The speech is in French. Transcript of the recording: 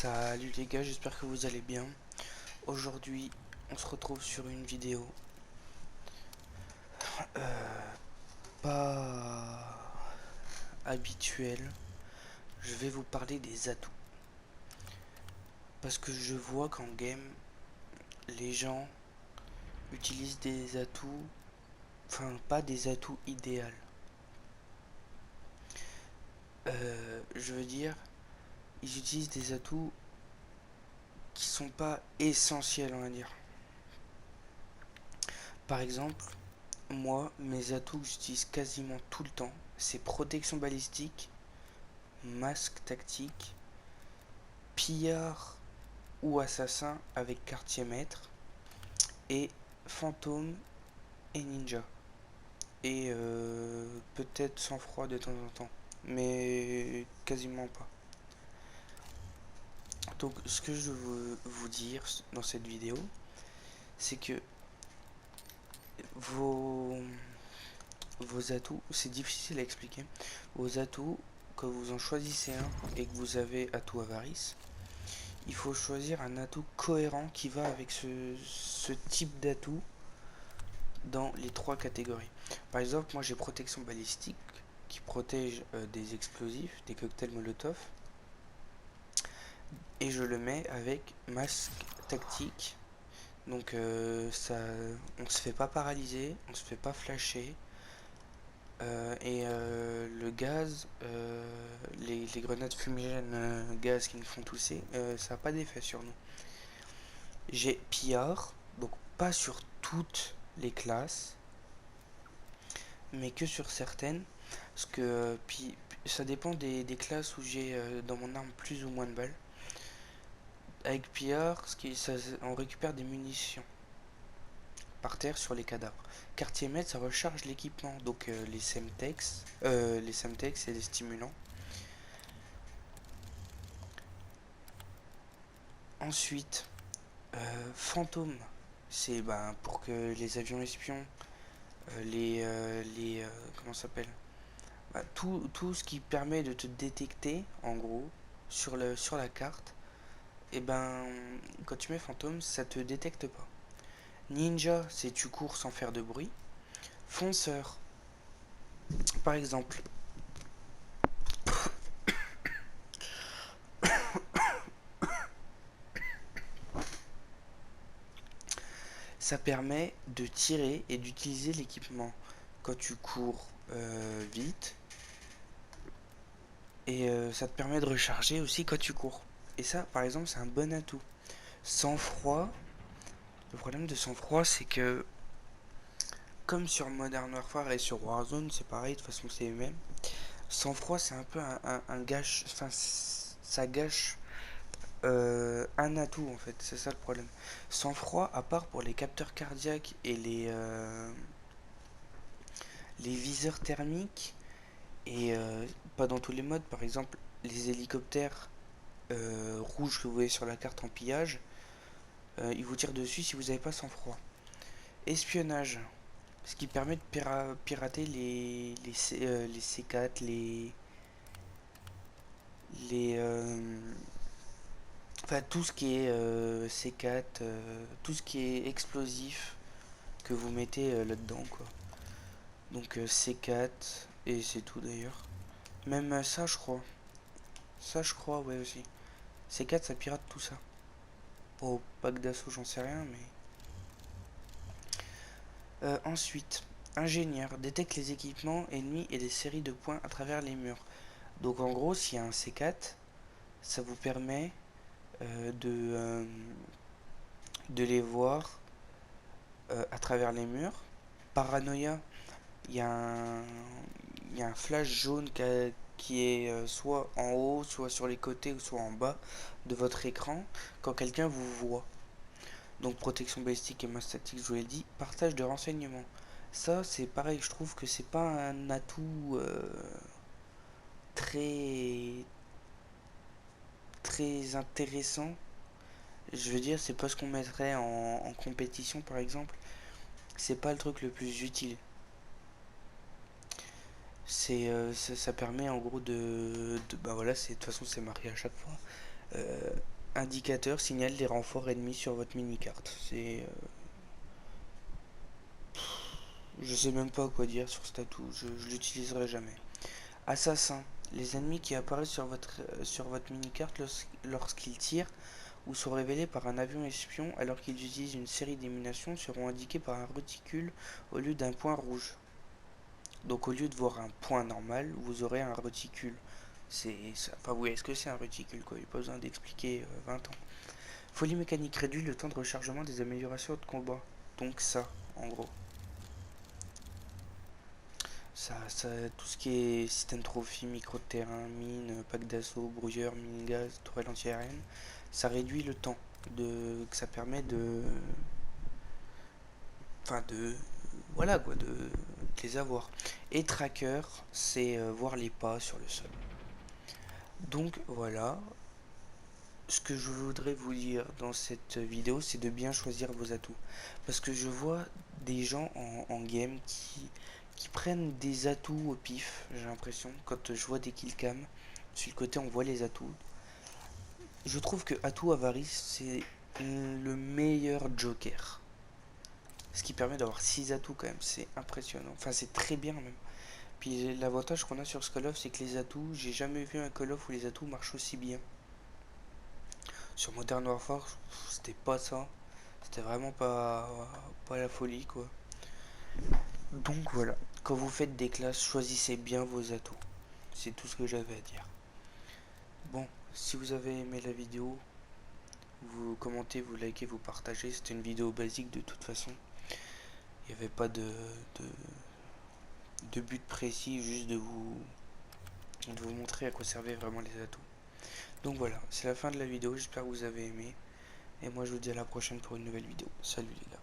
Salut les gars, j'espère que vous allez bien. Aujourd'hui, on se retrouve sur une vidéo pas habituelle. Je vais vous parler des atouts. Parce que je vois qu'en game, les gens utilisent des atouts, enfin pas des atouts idéaux. Je veux dire, ils utilisent des atouts qui sont pas essentiels, on va dire. Par exemple, moi, mes atouts que j'utilise quasiment tout le temps, c'est protection balistique, masque tactique, pillard ou assassin avec quartier maître, et fantôme et ninja. Et peut-être sang-froid de temps en temps, mais quasiment pas. Donc ce que je veux vous dire dans cette vidéo, c'est que vos, vos atouts, c'est difficile à expliquer, vos atouts, quand vous en choisissez un et que vous avez atout avarice, il faut choisir un atout cohérent qui va avec ce type d'atout dans les trois catégories. Par exemple, moi j'ai protection balistique qui protège des explosifs, des cocktails Molotov, et je le mets avec masque tactique. Donc ça, on se fait pas paralyser, on se fait pas flasher. Le gaz, les grenades fumigènes gaz qui nous font tousser, ça n'a pas d'effet sur nous. J'ai pillard, donc pas sur toutes les classes, mais que sur certaines. Parce que ça dépend des classes où j'ai dans mon arme plus ou moins de balles. Avec pillard, on récupère des munitions par terre sur les cadavres. Quartier maître, ça recharge l'équipement, donc les semtex et les stimulants. Ensuite, fantôme, c'est pour que les avions espions, comment ça s'appelle, tout ce qui permet de te détecter, en gros, sur la carte, et quand tu mets fantôme, ça te détecte pas. Ninja, c'est tu cours sans faire de bruit. Fonceur, par exemple, ça permet de tirer et d'utiliser l'équipement quand tu cours vite. Et ça te permet de recharger aussi quand tu cours. Et ça, par exemple, c'est un bon atout. Sang-froid, le problème de sang-froid, c'est que, comme sur Modern Warfare et sur Warzone, c'est pareil, de toute façon, c'est les mêmes. Sang-froid, c'est un peu un gâche. Enfin, ça gâche un atout, en fait. C'est ça le problème. Sang-froid, à part pour les capteurs cardiaques et les viseurs thermiques, et pas dans tous les modes, par exemple, les hélicoptères rouges que vous voyez sur la carte en pillage, ils vous tirent dessus si vous n'avez pas sang-froid. Espionnage, ce qui permet de pirater les C4, les enfin tout ce qui est C4, tout ce qui est explosif que vous mettez là-dedans, quoi. Donc C4, et c'est tout d'ailleurs. Même ça, je crois. Ça, je crois, ouais, aussi. C4, ça pirate tout ça. Au pack d'assaut, j'en sais rien, mais ensuite, ingénieur détecte les équipements ennemis et des séries de points à travers les murs. Donc en gros, s'il y a un C4, ça vous permet de les voir à travers les murs. Paranoïa, il y a un flash jaune qui est soit en haut, soit sur les côtés, ou soit en bas de votre écran quand quelqu'un vous voit. Donc protection balistique et masse statique, je vous l'ai dit. Partage de renseignements. Ça, c'est pareil, je trouve que c'est pas un atout très très intéressant. Je veux dire, c'est pas ce qu'on mettrait en compétition par exemple. C'est pas le truc le plus utile. Ça permet en gros bah voilà, de toute façon c'est marqué à chaque fois. indicateur signale les renforts ennemis sur votre mini-carte. Je sais même pas quoi dire sur cet atout, je l'utiliserai jamais. Assassin. Les ennemis qui apparaissent sur votre mini-carte lorsqu'ils tirent ou sont révélés par un avion espion alors qu'ils utilisent une série d'émulations seront indiqués par un réticule au lieu d'un point rouge. Donc au lieu de voir un point normal, vous aurez un réticule. Enfin, oui, est-ce que c'est un réticule quoi? Il n'y a pas besoin d'expliquer 20 ans. Folie mécanique réduit le temps de rechargement des améliorations de combat. Donc ça, en gros. Tout ce qui est système trophy, micro de terrain, mine, pack d'assaut, brouilleur, mini-gaz, tourelle anti-aérienne, ça réduit le temps que ça permet de. Enfin, voilà quoi, de les avoir. Et tracker, c'est voir les pas sur le sol. Donc voilà, ce que je voudrais vous dire dans cette vidéo, c'est de bien choisir vos atouts. Parce que je vois des gens en game qui prennent des atouts au pif, j'ai l'impression, quand je vois des killcam. Sur le côté, on voit les atouts. Je trouve que atout avarice, c'est le meilleur joker. Ce qui permet d'avoir 6 atouts quand même, c'est impressionnant. Enfin, c'est très bien même. Puis l'avantage qu'on a sur ce Call of, c'est que les atouts, j'ai jamais vu un Call of où les atouts marchent aussi bien. Sur Modern Warfare, c'était pas ça. C'était vraiment pas la folie quoi. Donc voilà, quand vous faites des classes, choisissez bien vos atouts. C'est tout ce que j'avais à dire. Bon, si vous avez aimé la vidéo, vous commentez, vous likez, vous partagez. C'était une vidéo basique de toute façon. Il n'y avait pas de but précis, juste de vous montrer à quoi servaient vraiment les atouts. Donc voilà, c'est la fin de la vidéo, j'espère que vous avez aimé. Et moi je vous dis à la prochaine pour une nouvelle vidéo. Salut les gars.